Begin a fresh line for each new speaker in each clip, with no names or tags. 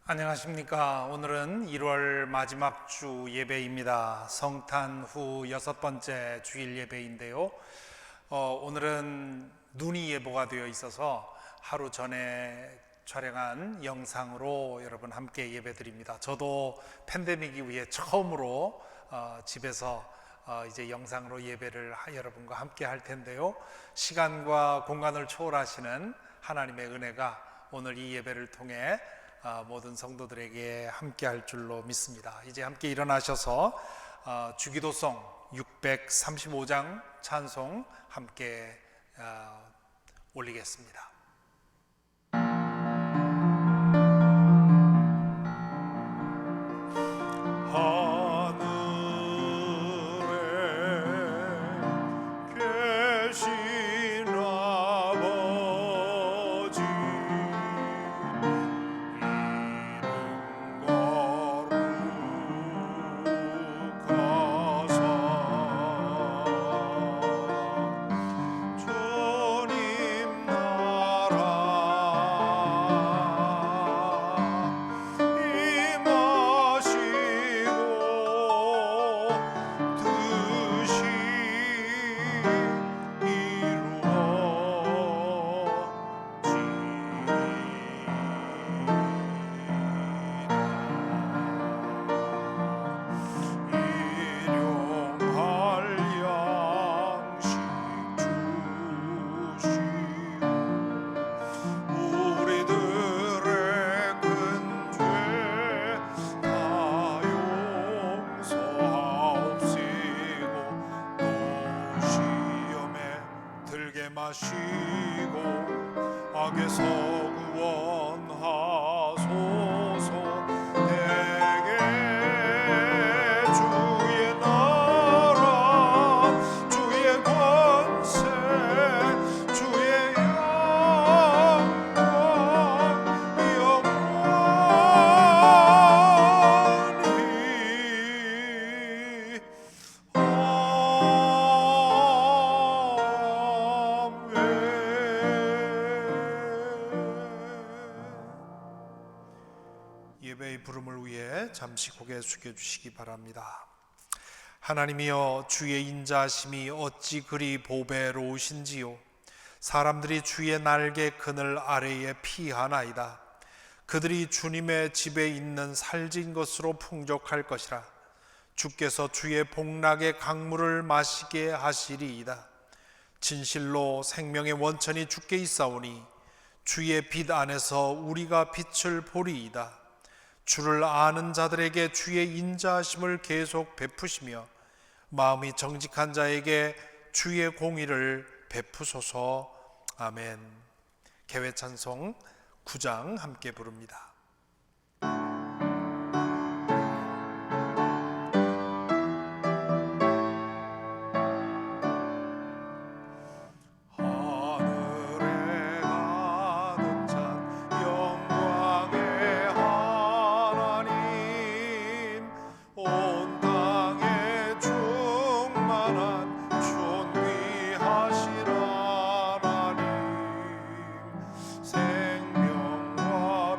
안녕하십니까. 오늘은 1월 마지막 주 예배입니다. 성탄 후 6번째 주일 예배인데요. 오늘은 눈이 예보가 되어 있어서 하루 전에 촬영한 영상으로 여러분 함께 예배 드립니다. 저도 팬데믹 이후에 처음으로 집에서 이제 영상으로 예배를 여러분과 함께 할 텐데요. 시간과 공간을 초월하시는 하나님의 은혜가 오늘 이 예배를 통해 모든 성도들에게 함께 할 줄로 믿습니다. 이제 함께 일어나셔서 주기도송 635장 찬송 함께 올리겠습니다.
마시고 악에서 구원하소서. 내게 주의 나라 주의 권세 주의 영광 예배의 부름을 위해 잠시 고개 숙여주시기 바랍니다. 하나님이여, 주의 인자하심이 어찌 그리 보배로우신지요. 사람들이 주의 날개 그늘 아래에 피하나이다. 그들이 주님의 집에 있는 살진 것으로 풍족할 것이라. 주께서 주의 복락의 강물을 마시게 하시리이다. 진실로 생명의 원천이 주께 있사오니 주의 빛 안에서 우리가 빛을 보리이다. 주를 아는 자들에게 주의 인자하심을 계속 베푸시며 마음이 정직한 자에게 주의 공의를 베푸소서. 아멘. 개회 찬송 9장 함께 부릅니다. 생명과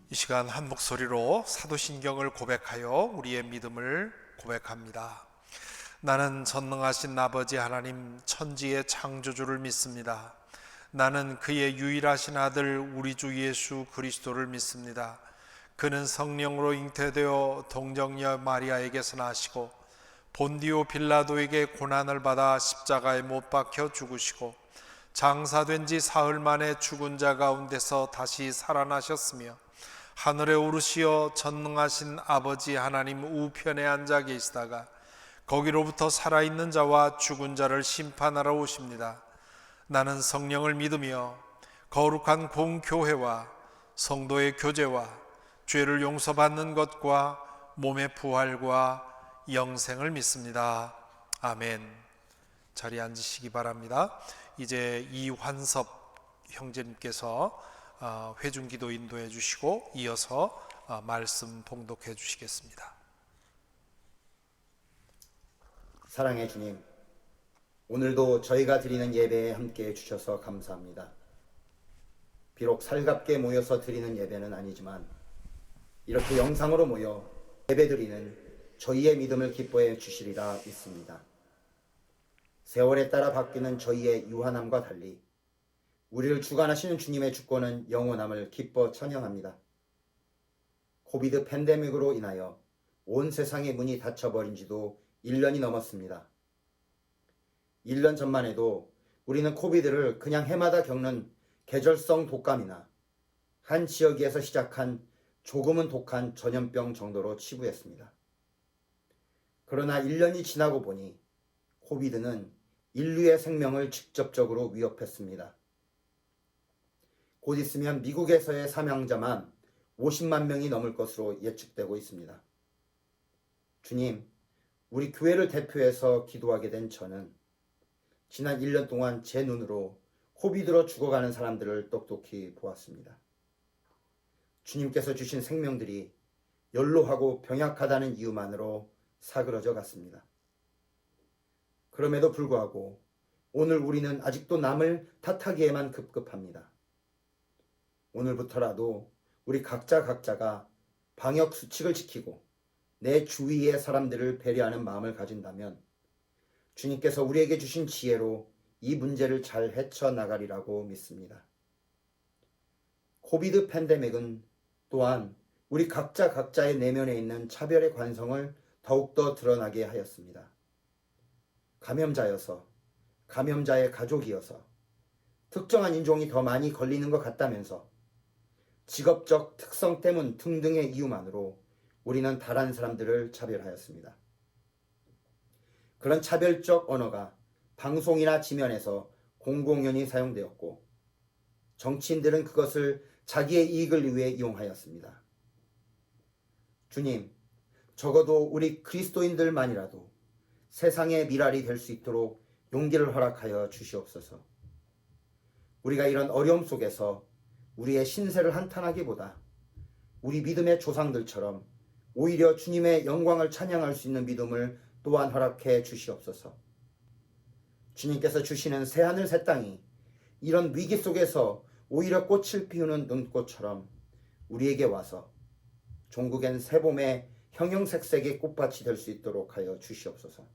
이 시간 한 목소리로 사도신경을 고백하여 우리의 믿음을 고백합니다. 나는 전능하신 아버지 하나님 천지의 창조주를 믿습니다. 나는 그의 유일하신 아들 우리 주 예수 그리스도를 믿습니다. 그는 성령으로 잉태되어 동정녀 마리아에게서 나시고 본디오 빌라도에게 고난을 받아 십자가에 못 박혀 죽으시고 장사된 지 사흘 만에 죽은 자 가운데서 다시 살아나셨으며 하늘에 오르시어 전능하신 아버지 하나님 우편에 앉아 계시다가 거기로부터 살아있는 자와 죽은 자를 심판하러 오십니다. 나는 성령을 믿으며 거룩한 공교회와 성도의 교제와 죄를 용서받는 것과 몸의 부활과 영생을 믿습니다. 아멘. 자리에 앉으시기 바랍니다. 이제 이환섭 형제님께서 회중기도 인도해 주시고 이어서 말씀 봉독해 주시겠습니다.
사랑의 주님, 오늘도 저희가 드리는 예배에 함께해 주셔서 감사합니다. 비록 살갑게 모여서 드리는 예배는 아니지만 이렇게 영상으로 모여 예배 드리는 저희의 믿음을 기뻐해 주시리라 믿습니다. 세월에 따라 바뀌는 저희의 유한함과 달리 우리를 주관하시는 주님의 주권은 영원함을 기뻐 찬양합니다. 코비드 팬데믹으로 인하여 온 세상의 문이 닫혀버린 지도 1년이 넘었습니다. 1년 전만 해도 우리는 코비드를 그냥 해마다 겪는 계절성 독감이나 한 지역에서 시작한 조금은 독한 전염병 정도로 치부했습니다. 그러나 1년이 지나고 보니 코비드는 인류의 생명을 직접적으로 위협했습니다. 곧 있으면 미국에서의 사망자만 50만 명이 넘을 것으로 예측되고 있습니다. 주님, 우리 교회를 대표해서 기도하게 된 저는 지난 1년 동안 제 눈으로 코비드로 죽어가는 사람들을 똑똑히 보았습니다. 주님께서 주신 생명들이 연로하고 병약하다는 이유만으로 사그러져 갔습니다. 그럼에도 불구하고 오늘 우리는 아직도 남을 탓하기에만 급급합니다. 오늘부터라도 우리 각자가 방역 수칙을 지키고 내 주위의 사람들을 배려하는 마음을 가진다면 주님께서 우리에게 주신 지혜로 이 문제를 잘 헤쳐나가리라고 믿습니다. 코비드 팬데믹은 또한 우리 각자의 내면에 있는 차별의 관성을 더욱더 드러나게 하였습니다. 감염자여서, 감염자의 가족이어서, 특정한 인종이 더 많이 걸리는 것 같다면서 직업적 특성 때문 등등의 이유만으로 우리는 다른 사람들을 차별하였습니다. 그런 차별적 언어가 방송이나 지면에서 공공연히 사용되었고 정치인들은 그것을 자기의 이익을 위해 이용하였습니다. 주님, 적어도 우리 그리스도인들만이라도 세상의 미랄이 될 수 있도록 용기를 허락하여 주시옵소서. 우리가 이런 어려움 속에서 우리의 신세를 한탄하기보다 우리 믿음의 조상들처럼 오히려 주님의 영광을 찬양할 수 있는 믿음을 또한 허락해 주시옵소서. 주님께서 주시는 새하늘 새 땅이 이런 위기 속에서 오히려 꽃을 피우는 눈꽃처럼 우리에게 와서 종국엔 새봄의 형형색색의 꽃밭이 될 수 있도록 하여 주시옵소서.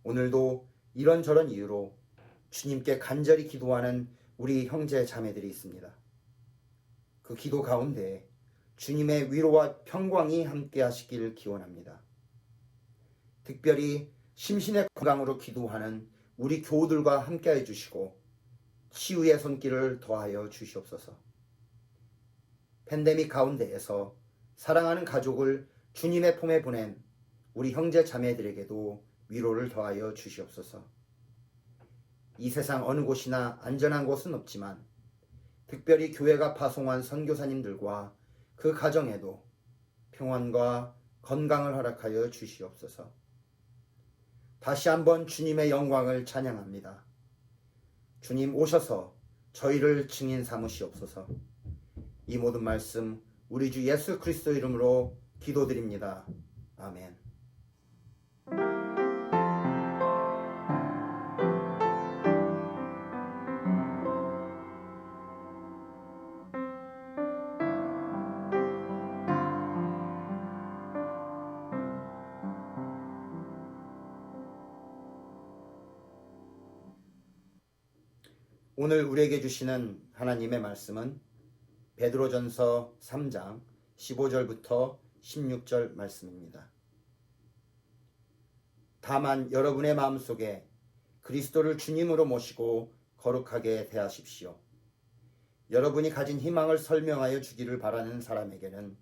오늘도 이런저런 이유로 주님께 간절히 기도하는 우리 형제 자매들이 있습니다. 그 기도 가운데 주님의 위로와 평강이 함께 하시길 기원합니다. 특별히 심신의 건강으로 기도하는 우리 교우들과 함께 해주시고 치유의 손길을 더하여 주시옵소서. 팬데믹 가운데에서 사랑하는 가족을 주님의 품에 보낸 우리 형제 자매들에게도 위로를 더하여 주시옵소서. 이 세상 어느 곳이나 안전한 곳은 없지만 특별히 교회가 파송한 선교사님들과 그 가정에도 평안과 건강을 허락하여 주시옵소서. 다시 한번 주님의 영광을 찬양합니다. 주님 오셔서 저희를 증인 삼으시옵소서. 이 모든 말씀 우리 주 예수 그리스도 이름으로 기도드립니다. 아멘. 오늘 우리에게 주시는 하나님의 말씀은 베드로전서 3장 15절부터 16절 말씀입니다. 다만 여러분의 마음속에 그리스도를 주님으로 모시고 거룩하게 대하십시오. 여러분이 가진 희망을 설명하여 주기를 바라는 사람에게는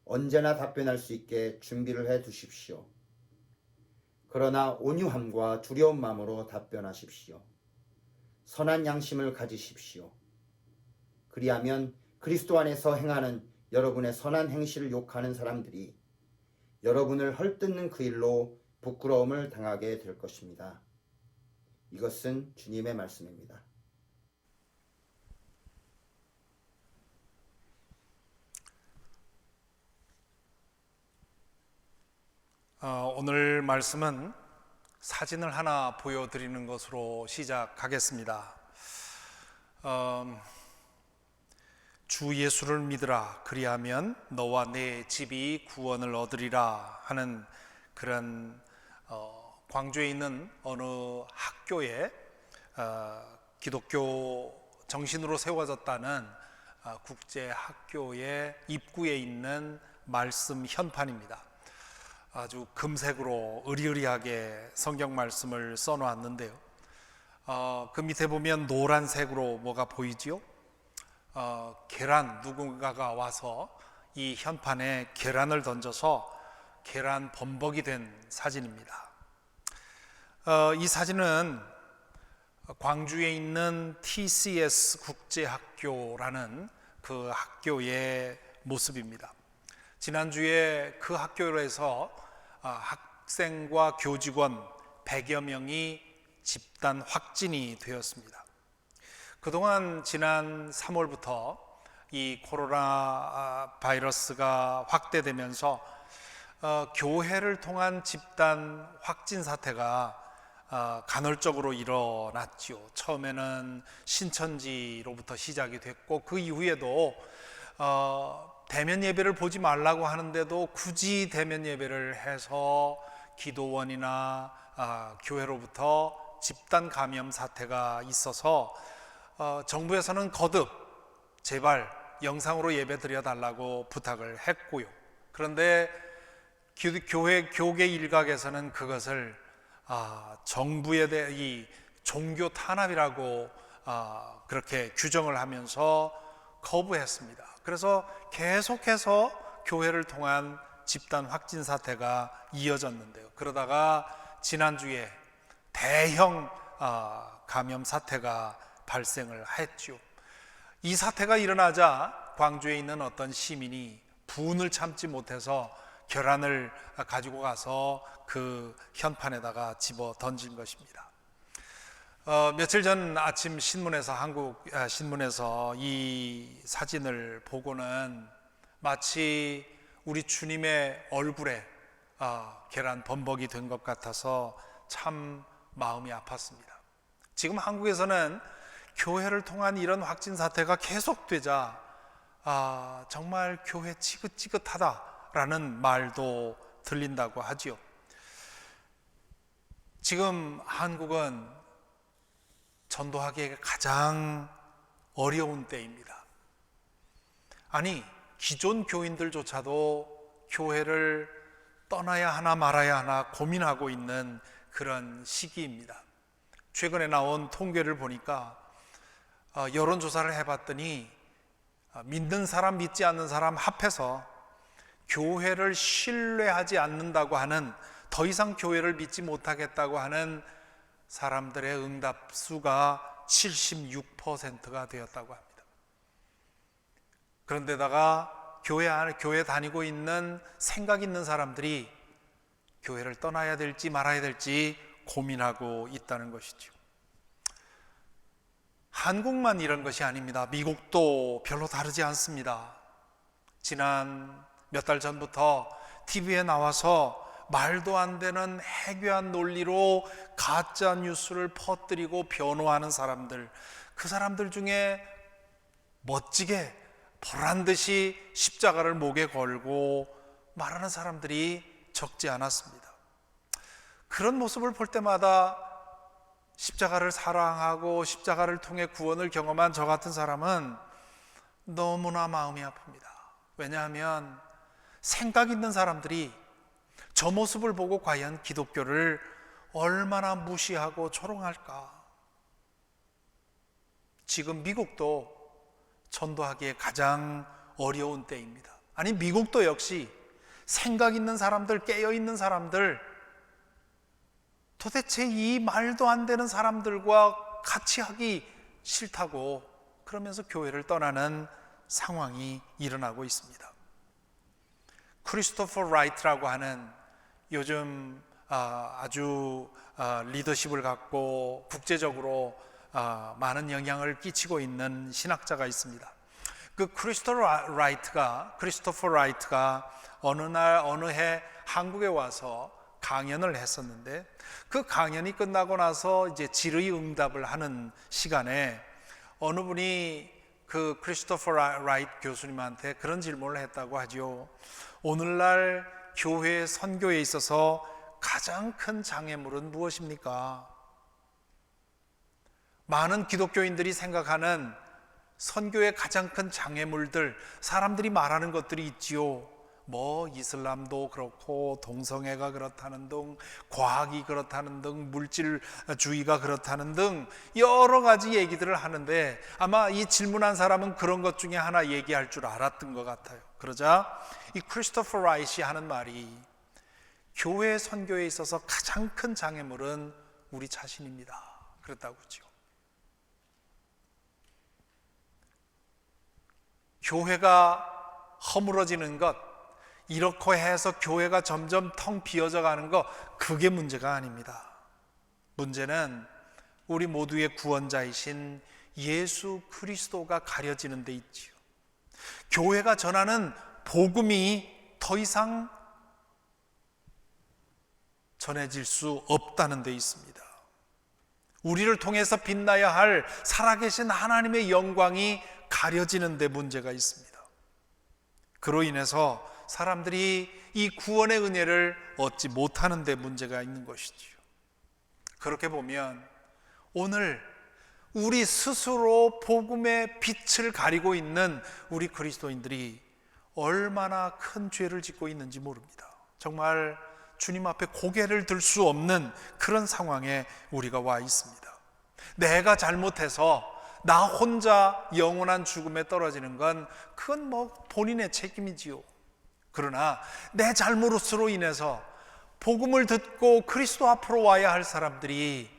언제나 답변할 수 있게 준비를 해 두십시오. 그러나 온유함과 두려운 마음으로 답변하십시오. 선한 양심을 가지십시오. 그리하면 그리스도 안에서 행하는 여러분의 선한 행실을 욕하는 사람들이 여러분을 헐뜯는 그 일로 부끄러움을 당하게 될 것입니다. 이것은 주님의 말씀입니다.
오늘 말씀은 사진을 하나 보여드리는 것으로 시작하겠습니다. 주 예수를 믿으라 그리하면 너와 내 집이 구원을 얻으리라 하는 그런 광주에 있는 어느 학교에 기독교 정신으로 세워졌다는 국제 학교의 입구에 있는 말씀 현판입니다. 아주 금색으로 으리으리하게 성경 말씀을 써놓았는데요. 그 밑에 보면 노란색으로 뭐가 보이지요? 계란, 누군가가 와서 이 현판에 계란을 던져서 계란 범벅이 된 사진입니다. 이 사진은 광주에 있는 TCS 국제학교라는 그 학교의 모습입니다. 지난주에 그 학교에서 학생과 교직원 100여 명이 집단 확진이 되었습니다. 그동안 지난 3월부터 이 코로나 바이러스가 확대되면서 교회를 통한 집단 확진 사태가 간헐적으로 일어났죠. 처음에는 신천지로부터 시작이 됐고 그 이후에도 대면 예배를 보지 말라고 하는데도 굳이 대면 예배를 해서 기도원이나 교회로부터 집단 감염 사태가 있어서 정부에서는 거듭 제발 영상으로 예배 드려달라고 부탁을 했고요. 그런데 교계 일각에서는 그것을 정부에 대해 이 종교 탄압이라고 그렇게 규정을 하면서 거부했습니다. 그래서 계속해서 교회를 통한 집단 확진 사태가 이어졌는데요. 그러다가 지난주에 대형 감염 사태가 발생을 했죠. 이 사태가 일어나자 광주에 있는 어떤 시민이 분을 참지 못해서 계란을 가지고 가서 그 현판에다가 집어 던진 것입니다. 며칠 전 아침 신문에서 한국 신문에서 이 사진을 보고는 마치 우리 주님의 얼굴에 계란 범벅이 된 것 같아서 참 마음이 아팠습니다. 지금 한국에서는 교회를 통한 이런 확진 사태가 계속되자 정말 교회 지긋지긋하다라는 말도 들린다고 하지요. 지금 한국은 전도하기에 가장 어려운 때입니다. 아니, 기존 교인들조차도 교회를 떠나야 하나 말아야 하나 고민하고 있는 그런 시기입니다. 최근에 나온 통계를 보니까 여론조사를 해봤더니 믿는 사람 믿지 않는 사람 합해서 교회를 신뢰하지 않는다고 하는, 더 이상 교회를 믿지 못하겠다고 하는 사람들의 응답 수가 76%가 되었다고 합니다. 그런데다가 교회 다니고 있는 생각 있는 사람들이 교회를 떠나야 될지 말아야 될지 고민하고 있다는 것이죠. 한국만 이런 것이 아닙니다. 미국도 별로 다르지 않습니다. 지난 몇 달 전부터 TV에 나와서 말도 안 되는 해괴한 논리로 가짜 뉴스를 퍼뜨리고 변호하는 사람들, 그 사람들 중에 멋지게 보란듯이 십자가를 목에 걸고 말하는 사람들이 적지 않았습니다. 그런 모습을 볼 때마다 십자가를 사랑하고 십자가를 통해 구원을 경험한 저 같은 사람은 너무나 마음이 아픕니다. 왜냐하면 생각 있는 사람들이 저 모습을 보고 과연 기독교를 얼마나 무시하고 조롱할까? 지금 미국도 전도하기에 가장 어려운 때입니다. 아니, 미국도 역시 생각 있는 사람들, 깨어 있는 사람들, 도대체 이 말도 안 되는 사람들과 같이 하기 싫다고 그러면서 교회를 떠나는 상황이 일어나고 있습니다. 크리스토퍼 라이트라고 하는 요즘 아주 리더십을 갖고 국제적으로 많은 영향을 끼치고 있는 신학자가 있습니다. 그 크리스토퍼 라이트가 어느 해 한국에 와서 강연을 했었는데, 그 강연이 끝나고 나서 이제 질의응답을 하는 시간에 어느 분이 그 크리스토퍼 라이트 교수님한테 그런 질문을 했다고 하죠. 오늘날 교회 선교에 있어서 가장 큰 장애물은 무엇입니까? 많은 기독교인들이 생각하는 선교의 가장 큰 장애물들, 사람들이 말하는 것들이 있지요. 뭐 이슬람도 그렇고 동성애가 그렇다는 등, 과학이 그렇다는 등, 물질주의가 그렇다는 등 여러 가지 얘기들을 하는데, 아마 이 질문한 사람은 그런 것 중에 하나 얘기할 줄 알았던 것 같아요. 그러자 이 크리스토퍼 라이트가 하는 말이, 교회 선교에 있어서 가장 큰 장애물은 우리 자신입니다. 그랬다고 하죠. 교회가 허물어지는 것, 이렇게 해서 교회가 점점 텅 비어져 가는 것, 그게 문제가 아닙니다. 문제는 우리 모두의 구원자이신 예수 그리스도가 가려지는 데 있지요. 교회가 전하는 복음이 더 이상 전해질 수 없다는 데 있습니다. 우리를 통해서 빛나야 할 살아계신 하나님의 영광이 가려지는 데 문제가 있습니다. 그로 인해서 사람들이 이 구원의 은혜를 얻지 못하는 데 문제가 있는 것이지요. 그렇게 보면 오늘 우리 스스로 복음의 빛을 가리고 있는 우리 그리스도인들이 얼마나 큰 죄를 짓고 있는지 모릅니다. 정말 주님 앞에 고개를 들 수 없는 그런 상황에 우리가 와 있습니다. 내가 잘못해서 나 혼자 영원한 죽음에 떨어지는 건 그건 뭐 본인의 책임이지요. 그러나 내 잘못으로 인해서 복음을 듣고 그리스도 앞으로 와야 할 사람들이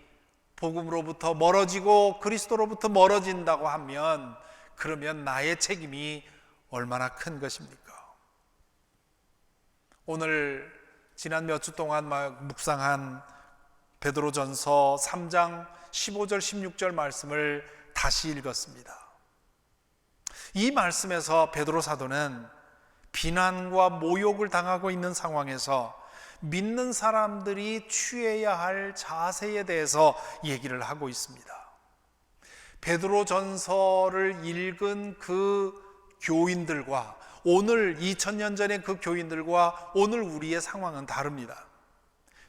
복음으로부터 멀어지고 그리스도로부터 멀어진다고 하면, 그러면 나의 책임이 얼마나 큰 것입니까? 오늘 지난 몇 주 동안 묵상한 베드로전서 3장 15절 16절 말씀을 다시 읽었습니다. 이 말씀에서 베드로 사도는 비난과 모욕을 당하고 있는 상황에서 믿는 사람들이 취해야 할 자세에 대해서 얘기를 하고 있습니다. 베드로전서를 읽은 그 교인들과 오늘 2000년 전의 그 교인들과 오늘 우리의 상황은 다릅니다.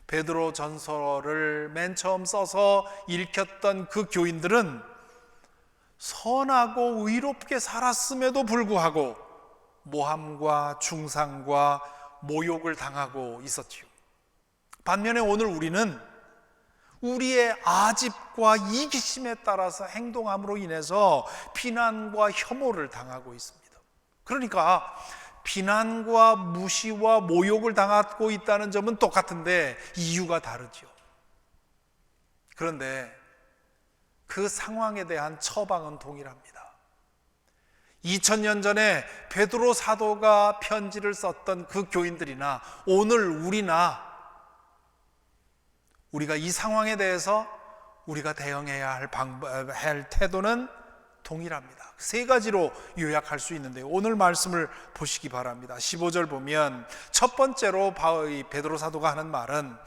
베드로전서를 맨 처음 써서 읽혔던 그 교인들은 선하고 의롭게 살았음에도 불구하고 모함과 중상과 모욕을 당하고 있었지요. 반면에 오늘 우리는 우리의 아집과 이기심에 따라서 행동함으로 인해서 비난과 혐오를 당하고 있습니다. 그러니까 비난과 무시와 모욕을 당하고 있다는 점은 똑같은데 이유가 다르죠. 그런데 그 상황에 대한 처방은 동일합니다. 2000년 전에 베드로 사도가 편지를 썼던 그 교인들이나 오늘 우리가 이 상황에 대해서 우리가 대응해야 할 태도는 동일합니다. 세 가지로 요약할 수 있는데요. 오늘 말씀을 보시기 바랍니다. 15절 보면 첫 번째로 베드로 사도가 하는 말은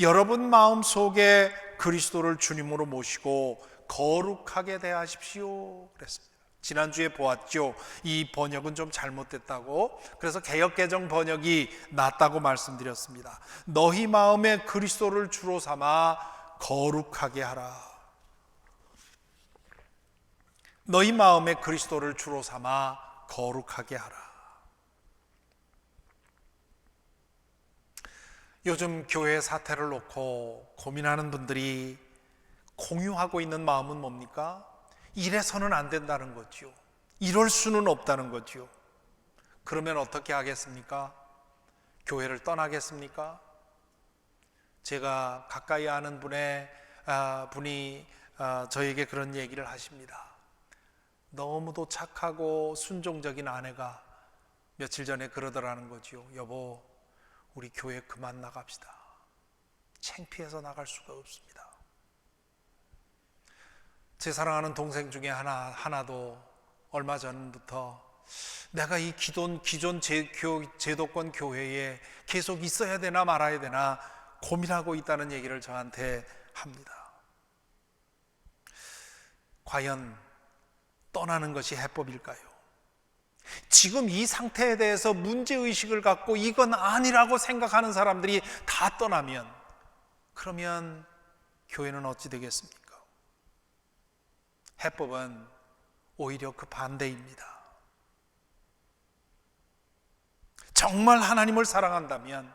여러분 마음속에 그리스도를 주님으로 모시고 거룩하게 대하십시오 그랬습니다. 지난주에 보았죠. 이 번역은 좀 잘못됐다고, 그래서 개역개정 번역이 낫다고 말씀드렸습니다. 너희 마음에 그리스도를 주로 삼아
거룩하게 하라. 너희 마음에 그리스도를 주로 삼아 거룩하게 하라. 요즘 교회 사태를 놓고 고민하는 분들이 공유하고 있는 마음은 뭡니까? 이래서는 안 된다는 거죠. 이럴 수는 없다는 거죠. 그러면 어떻게 하겠습니까? 교회를 떠나겠습니까? 제가 가까이 아는 분이 저에게 그런 얘기를 하십니다. 너무도 착하고 순종적인 아내가 며칠 전에 그러더라는 거죠. 여보, 우리 교회 그만 나갑시다. 창피해서 나갈 수가 없습니다. 제 사랑하는 동생 중에 하나도 얼마 전부터 내가 이 기존 제도권 교회에 계속 있어야 되나 말아야 되나 고민하고 있다는 얘기를 저한테 합니다. 과연 떠나는 것이 해법일까요? 지금 이 상태에 대해서 문제의식을 갖고 이건 아니라고 생각하는 사람들이 다 떠나면, 그러면 교회는 어찌 되겠습니까? 해법은 오히려 그 반대입니다. 정말 하나님을 사랑한다면,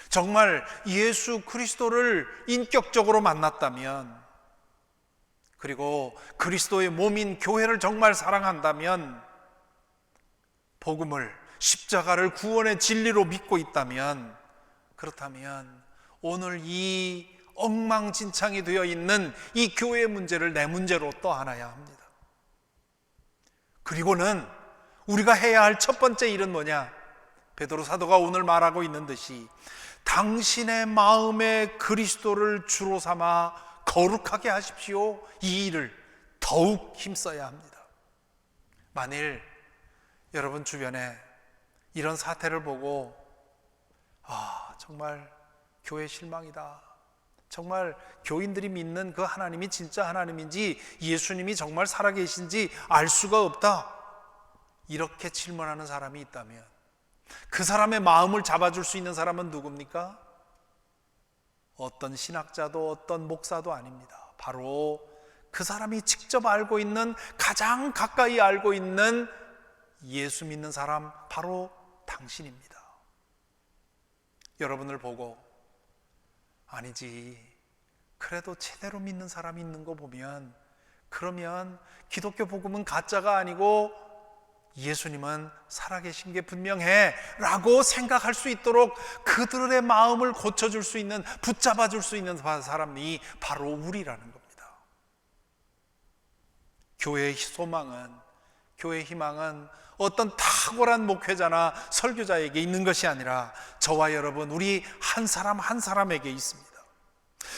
정말 예수 그리스도를 인격적으로 만났다면, 그리고 그리스도의 몸인 교회를 정말 사랑한다면, 복음을, 십자가를 구원의 진리로 믿고 있다면, 그렇다면 오늘 이 엉망진창이 되어 있는 이 교회의 문제를 내 문제로 떠안아야 합니다. 그리고는 우리가 해야 할 첫 번째 일은 뭐냐? 베드로 사도가 오늘 말하고 있는 듯이 당신의 마음에 그리스도를 주로 삼아 거룩하게 하십시오. 이 일을 더욱 힘써야 합니다. 만일 여러분 주변에 이런 사태를 보고 정말 교회 실망이다, 정말 교인들이 믿는 그 하나님이 진짜 하나님인지 예수님이 정말 살아계신지 알 수가 없다, 이렇게 질문하는 사람이 있다면 그 사람의 마음을 잡아줄 수 있는 사람은 누굽니까? 어떤 신학자도 어떤 목사도 아닙니다. 바로 그 사람이 직접 알고 있는, 가장 가까이 알고 있는 예수 믿는 사람, 바로 당신입니다. 여러분을 보고 아니지, 그래도 제대로 믿는 사람이 있는 거 보면, 그러면 기독교 복음은 가짜가 아니고 예수님은 살아계신 게 분명해 라고 생각할 수 있도록 그들의 마음을 고쳐줄 수 있는, 붙잡아줄 수 있는 사람이 바로 우리라는 겁니다. 교회의 소망은, 교회의 희망은 어떤 탁월한 목회자나 설교자에게 있는 것이 아니라 저와 여러분, 우리 한 사람 한 사람에게 있습니다.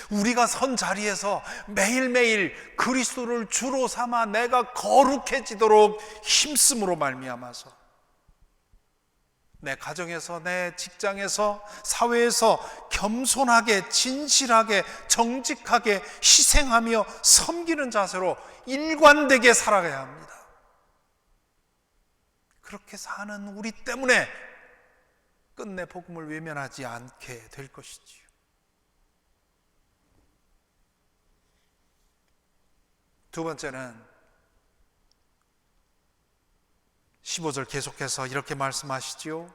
우리가 선 자리에서 매일매일 그리스도를 주로 삼아 내가 거룩해지도록 힘쓰므로 말미암아서 내 가정에서, 내 직장에서, 사회에서 겸손하게, 진실하게, 정직하게 희생하며 섬기는 자세로 일관되게 살아가야 합니다. 그렇게 사는 우리 때문에 끝내 복음을 외면하지 않게 될 것이지요. 두 번째는 15절 계속해서 이렇게 말씀하시지요.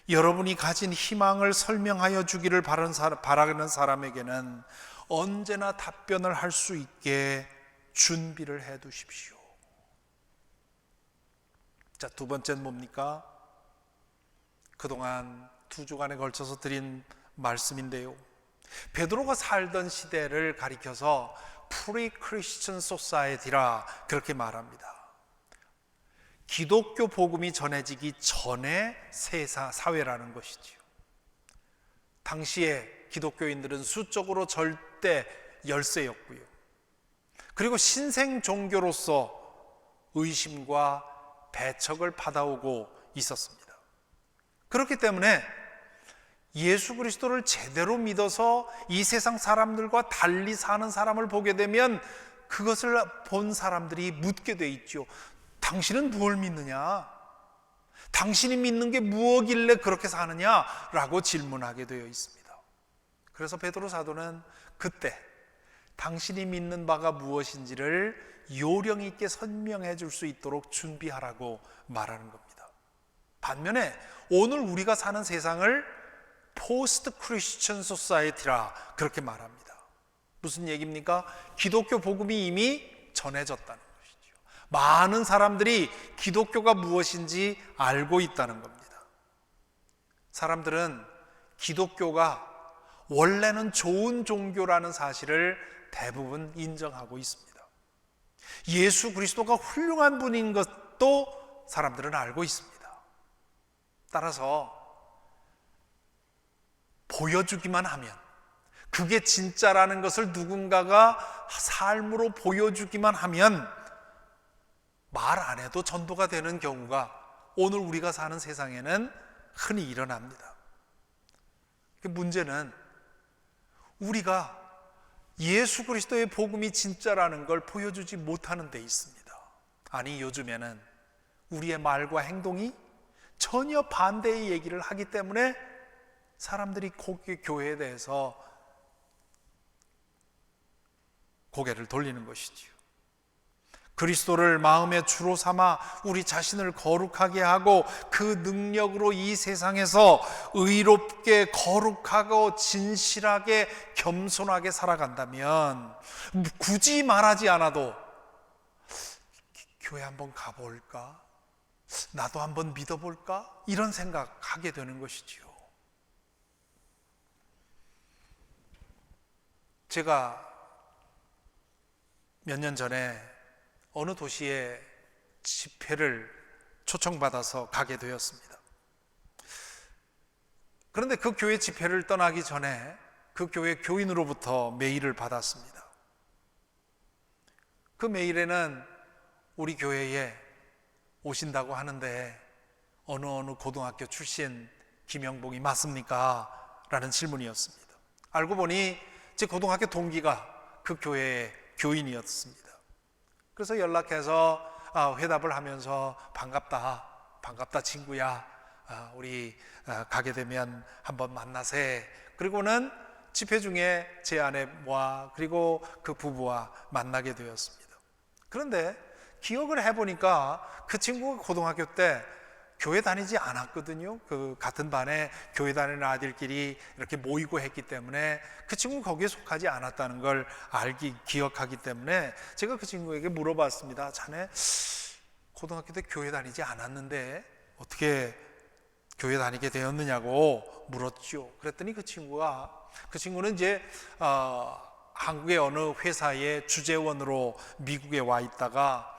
여러분이 가진 희망을 설명하여 주기를 바라는 사람에게는 언제나 답변을 할 수 있게 준비를 해 두십시오. 자, 두 번째는 뭡니까? 그동안 2주간에 걸쳐서 드린 말씀인데요, 베드로가 살던 시대를 가리켜서 프리-크리스천 소사이티라 그렇게 말합니다. 기독교 복음이 전해지기 전의 사회라는 것이지요. 당시에 기독교인들은 수적으로 절대 열세였고요, 그리고 신생 종교로서 의심과 배척을 받아오고 있었습니다. 그렇기 때문에 예수 그리스도를 제대로 믿어서 이 세상 사람들과 달리 사는 사람을 보게 되면 그것을 본 사람들이 묻게 돼 있죠. 당신은 무엇을 믿느냐? 당신이 믿는 게 무엇길래 그렇게 사느냐? 라고 질문하게 되어 있습니다. 그래서 베드로 사도는 그때 당신이 믿는 바가 무엇인지를 요령 있게 설명해 줄 수 있도록 준비하라고 말하는 겁니다. 반면에 오늘 우리가 사는 세상을 포스트 크리스천 소사이티라 그렇게 말합니다. 무슨 얘기입니까? 기독교 복음이 이미 전해졌다는 것이죠. 많은 사람들이 기독교가 무엇인지 알고 있다는 겁니다. 사람들은 기독교가 원래는 좋은 종교라는 사실을 대부분 인정하고 있습니다. 예수 그리스도가 훌륭한 분인 것도 사람들은 알고 있습니다. 따라서 보여주기만 하면, 그게 진짜라는 것을 누군가가 삶으로 보여주기만 하면 말 안 해도 전도가 되는 경우가 오늘 우리가 사는 세상에는 흔히 일어납니다. 문제는 우리가 예수 그리스도의 복음이 진짜라는 걸 보여주지 못하는 데 있습니다. 아니, 요즘에는 우리의 말과 행동이 전혀 반대의 얘기를 하기 때문에 사람들이 교회에 대해서 고개를 돌리는 것이지요. 그리스도를 마음의 주로 삼아 우리 자신을 거룩하게 하고 그 능력으로 이 세상에서 의롭게 거룩하고 진실하게 겸손하게 살아간다면 굳이 말하지 않아도 교회 한번 가볼까? 나도 한번 믿어볼까? 이런 생각하게 되는 것이지요. 제가 몇 년 전에 어느 도시에 집회를 초청받아서 가게 되었습니다. 그런데 그 교회 집회를 떠나기 전에 그 교회 교인으로부터 메일을 받았습니다. 그 메일에는 우리 교회에 오신다고 하는데 어느 고등학교 출신 김영봉이 맞습니까? 라는 질문이었습니다. 알고 보니 제 고등학교 동기가 그 교회의 교인이었습니다. 그래서 연락해서 회답을 하면서 반갑다 친구야, 우리 가게 되면 한번 만나세. 그리고는 집회 중에 제 아내와 그리고 그 부부와 만나게 되었습니다. 그런데 기억을 해보니까 그 친구가 고등학교 때 교회 다니지 않았거든요. 그 같은 반에 교회 다니는 아들끼리 이렇게 모이고 했기 때문에 그 친구 거기에 속하지 않았다는 걸 기억하기 때문에 제가 그 친구에게 물어봤습니다. 자네 고등학교 때 교회 다니지 않았는데 어떻게 교회 다니게 되었느냐고 물었죠. 그랬더니 그 친구는 이제 한국의 어느 회사의 주재원으로 미국에 와 있다가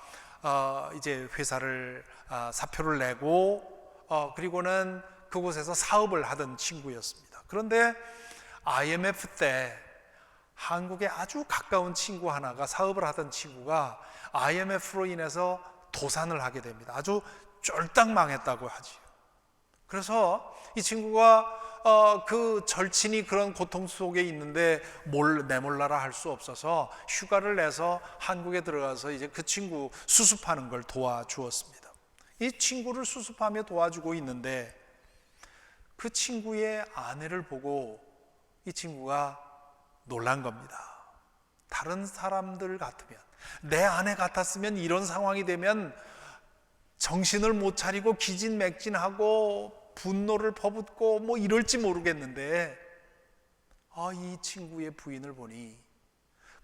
이제 회사를 사표를 내고 그리고는 그곳에서 사업을 하던 친구였습니다. 그런데 IMF 때 한국에 아주 가까운 친구 하나가 사업을 하던 친구가 IMF로 인해서 도산을 하게 됩니다. 아주 쫄딱 망했다고 하지요. 그래서 이 친구가 그 절친이 그런 고통 속에 있는데 내몰라라 할 수 없어서 휴가를 내서 한국에 들어가서 이제 그 친구 수습하는 걸 도와주었습니다. 이 친구를 수습하며 도와주고 있는데 그 친구의 아내를 보고 이 친구가 놀란 겁니다. 다른 사람들 같으면, 내 아내 같았으면 이런 상황이 되면 정신을 못 차리고 기진맥진하고 분노를 퍼붓고 뭐 이럴지 모르겠는데 이 친구의 부인을 보니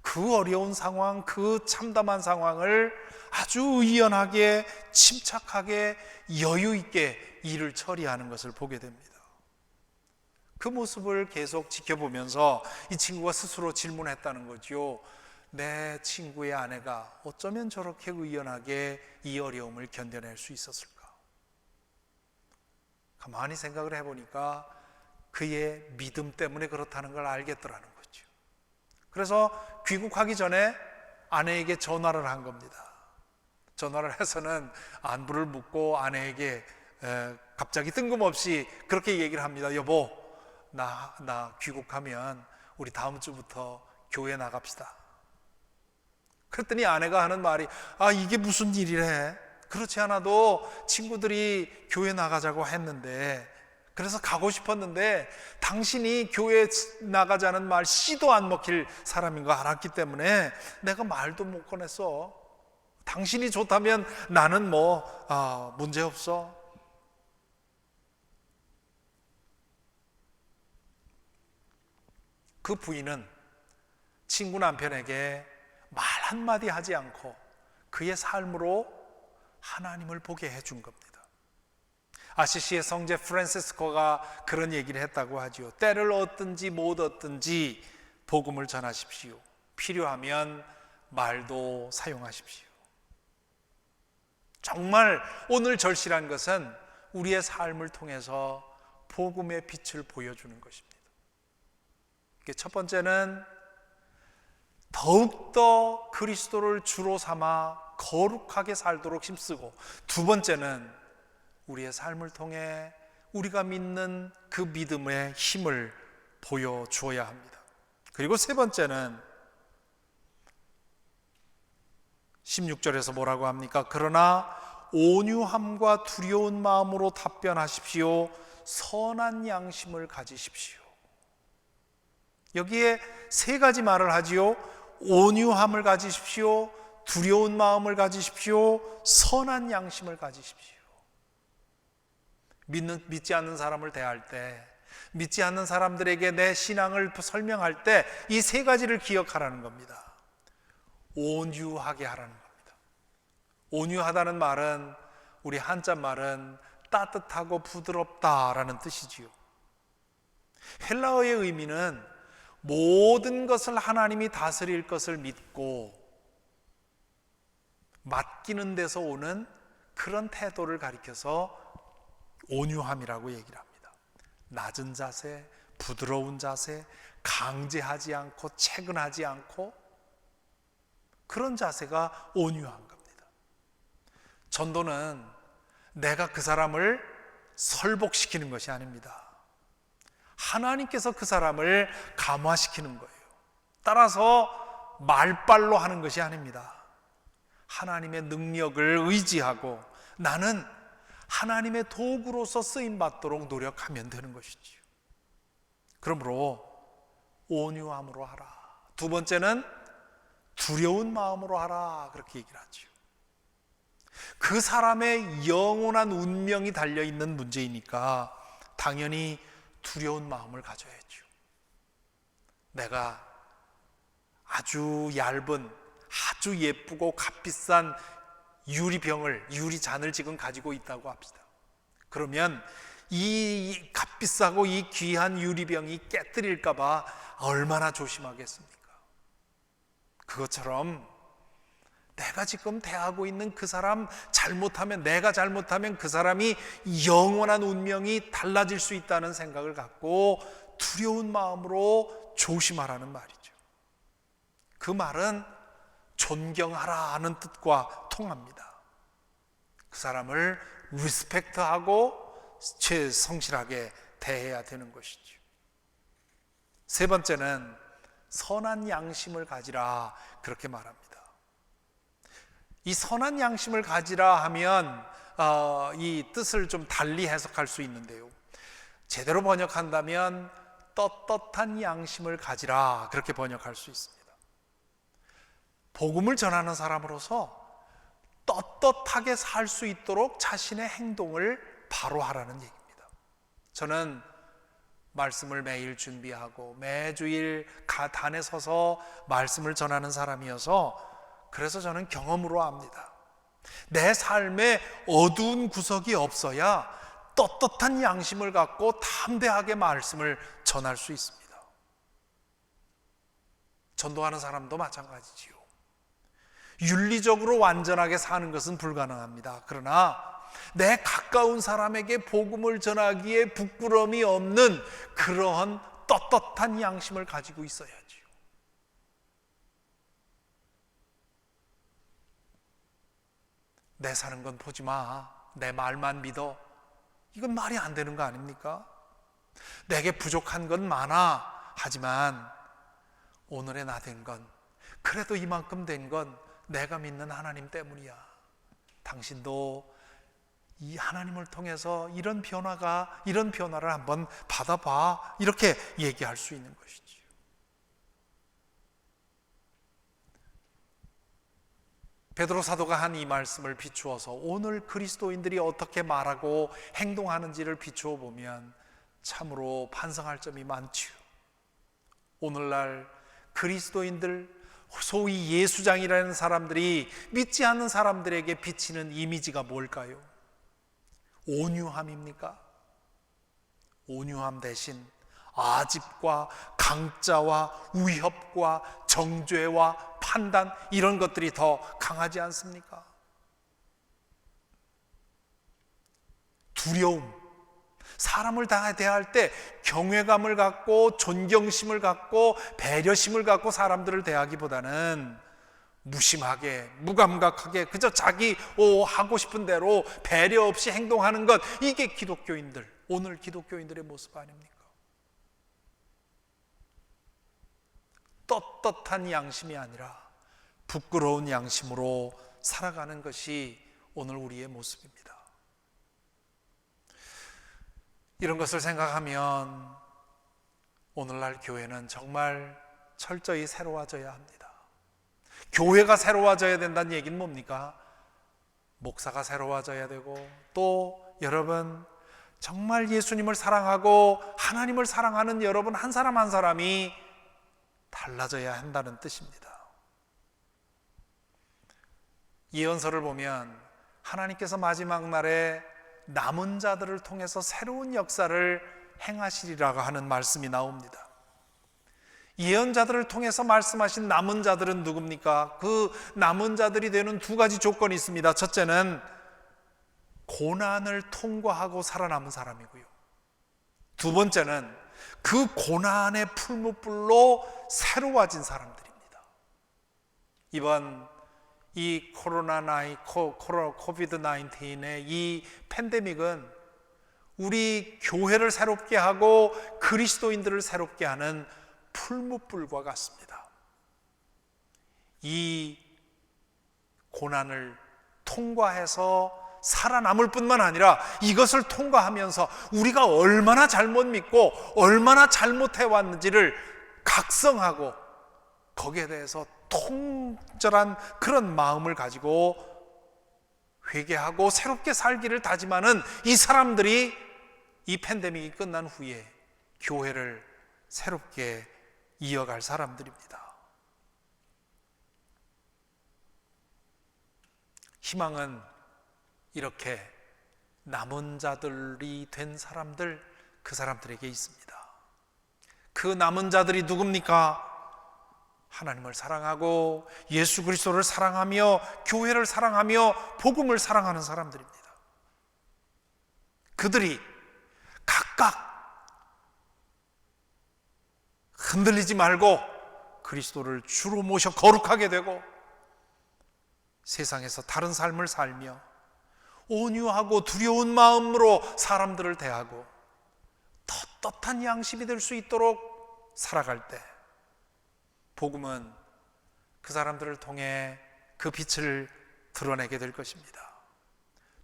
그 어려운 상황, 그 참담한 상황을 아주 의연하게 침착하게 여유 있게 일을 처리하는 것을 보게 됩니다. 그 모습을 계속 지켜보면서 이 친구가 스스로 질문했다는 거죠. 내 친구의 아내가 어쩌면 저렇게 의연하게 이 어려움을 견뎌낼 수 있었을까? 가만히 생각을 해보니까 그의 믿음 때문에 그렇다는 걸 알겠더라는 거죠. 그래서 귀국하기 전에 아내에게 전화를 한 겁니다. 전화를 해서는 안부를 묻고 아내에게 갑자기 뜬금없이 그렇게 얘기를 합니다. 여보, 나 귀국하면 우리 다음 주부터 교회 나갑시다. 그랬더니 아내가 하는 말이 이게 무슨 일이래? 그렇지 않아도 친구들이 교회 나가자고 했는데 그래서 가고 싶었는데 당신이 교회 나가자는 말 씨도 안 먹힐 사람인 거 알았기 때문에 내가 말도 못 꺼냈어. 당신이 좋다면 나는 문제 없어. 그 부인은 친구 남편에게 말 한마디 하지 않고 그의 삶으로 하나님을 보게 해준 겁니다. 아시시의 성제 프란시스코가 그런 얘기를 했다고 하지요. 때를 얻든지 못 얻든지 복음을 전하십시오. 필요하면 말도 사용하십시오. 정말 오늘 절실한 것은 우리의 삶을 통해서 복음의 빛을 보여주는 것입니다. 첫 번째는 더욱더 그리스도를 주로 삼아 거룩하게 살도록 힘쓰고, 두 번째는 우리의 삶을 통해 우리가 믿는 그 믿음의 힘을 보여주어야 합니다. 그리고 세 번째는 16절에서 뭐라고 합니까? 그러나 온유함과 두려운 마음으로 답변하십시오. 선한 양심을 가지십시오. 여기에 세 가지 말을 하지요. 온유함을 가지십시오. 두려운 마음을 가지십시오. 선한 양심을 가지십시오. 믿지 않는 사람을 대할 때, 믿지 않는 사람들에게 내 신앙을 설명할 때 이 세 가지를 기억하라는 겁니다. 온유하게 하라는 겁니다. 온유하다는 말은, 우리 한자 말은 따뜻하고 부드럽다라는 뜻이지요. 헬라어의 의미는 모든 것을 하나님이 다스릴 것을 믿고 맡기는 데서 오는 그런 태도를 가리켜서 온유함이라고 얘기를 합니다. 낮은 자세, 부드러운 자세, 강제하지 않고 채근하지 않고, 그런 자세가 온유한 겁니다. 전도는 내가 그 사람을 설복시키는 것이 아닙니다. 하나님께서 그 사람을 감화시키는 거예요. 따라서 말발로 하는 것이 아닙니다. 하나님의 능력을 의지하고 나는 하나님의 도구로서 쓰임받도록 노력하면 되는 것이지요. 그러므로 온유함으로 하라. 두 번째는 두려운 마음으로 하라, 그렇게 얘기를 하죠. 그 사람의 영원한 운명이 달려있는 문제이니까 당연히 두려운 마음을 가져야죠. 내가 아주 얇은, 아주 예쁘고 값비싼 유리잔을 지금 가지고 있다고 합시다. 그러면 이 값비싸고 이 귀한 유리병이 깨뜨릴까봐 얼마나 조심하겠습니까? 그것처럼 내가 지금 대하고 있는 그 사람 내가 잘못하면 그 사람이 영원한 운명이 달라질 수 있다는 생각을 갖고 두려운 마음으로 조심하라는 말이죠. 그 말은 존경하라는 뜻과 통합니다. 그 사람을 리스펙트하고 성실하게 대해야 되는 것이죠. 세 번째는 선한 양심을 가지라, 그렇게 말합니다. 이 선한 양심을 가지라 하면 이 뜻을 좀 달리 해석할 수 있는데요, 제대로 번역한다면 떳떳한 양심을 가지라, 그렇게 번역할 수 있습니다. 복음을 전하는 사람으로서 떳떳하게 살 수 있도록 자신의 행동을 바로 하라는 얘기입니다. 저는 말씀을 매일 준비하고 매주일 단에 서서 말씀을 전하는 사람이어서, 그래서 저는 경험으로 압니다. 내 삶에 어두운 구석이 없어야 떳떳한 양심을 갖고 담대하게 말씀을 전할 수 있습니다. 전도하는 사람도 마찬가지지요. 윤리적으로 완전하게 사는 것은 불가능합니다. 그러나 내 가까운 사람에게 복음을 전하기에 부끄러움이 없는 그러한 떳떳한 양심을 가지고 있어야지요. 내 사는 건 보지 마, 내 말만 믿어, 이건 말이 안 되는 거 아닙니까? 내게 부족한 건 많아, 하지만 오늘의 나 된 건, 그래도 이만큼 된 건 내가 믿는 하나님 때문이야. 당신도 이 하나님을 통해서 이런 변화를 한번 받아봐, 이렇게 얘기할 수 있는 것이지요. 베드로 사도가 한 이 말씀을 비추어서 오늘 그리스도인들이 어떻게 말하고 행동하는지를 비추어 보면 참으로 반성할 점이 많지요. 오늘날 그리스도인들, 소위 예수장이라는 사람들이 믿지 않는 사람들에게 비치는 이미지가 뭘까요? 온유함입니까? 온유함 대신 아집과 강짜와 위협과 정죄와 판단, 이런 것들이 더 강하지 않습니까? 두려움, 사람을 대할 때 경외감을 갖고 존경심을 갖고 배려심을 갖고 사람들을 대하기보다는 무심하게, 무감각하게 그저 자기 하고 싶은 대로 배려 없이 행동하는 것, 이게 기독교인들, 오늘 기독교인들의 모습 아닙니까? 떳떳한 양심이 아니라 부끄러운 양심으로 살아가는 것이 오늘 우리의 모습입니다. 이런 것을 생각하면 오늘날 교회는 정말 철저히 새로워져야 합니다. 교회가 새로워져야 된다는 얘기는 뭡니까? 목사가 새로워져야 되고, 또 여러분 정말 예수님을 사랑하고 하나님을 사랑하는 여러분 한 사람 한 사람이 달라져야 한다는 뜻입니다. 예언서를 보면 하나님께서 마지막 날에 남은 자들을 통해서 새로운 역사를 행하시리라고 하는 말씀이 나옵니다. 예언자들을 통해서 말씀하신 남은 자들은 누굽니까? 그 남은 자들이 되는 두 가지 조건이 있습니다. 첫째는 고난을 통과하고 살아남은 사람이고요, 두 번째는 그 고난의 풀무불로 새로워진 사람들입니다. 이번 이 코비드-19의 이 팬데믹은 우리 교회를 새롭게 하고 그리스도인들을 새롭게 하는 풀무불과 같습니다. 이 고난을 통과해서 살아남을 뿐만 아니라 이것을 통과하면서 우리가 얼마나 잘못 믿고 얼마나 잘못해왔는지를 각성하고 거기에 대해서 통절한 그런 마음을 가지고 회개하고 새롭게 살기를 다짐하는 이 사람들이 이 팬데믹이 끝난 후에 교회를 새롭게 이어갈 사람들입니다. 희망은 이렇게 남은 자들이 된 사람들, 그 사람들에게 있습니다. 그 남은 자들이 누굽니까? 하나님을 사랑하고 예수 그리스도를 사랑하며 교회를 사랑하며 복음을 사랑하는 사람들입니다. 그들이 각각 흔들리지 말고 그리스도를 주로 모셔 거룩하게 되고 세상에서 다른 삶을 살며 온유하고 두려운 마음으로 사람들을 대하고 떳떳한 양심이 될 수 있도록 살아갈 때 복음은 그 사람들을 통해 그 빛을 드러내게 될 것입니다.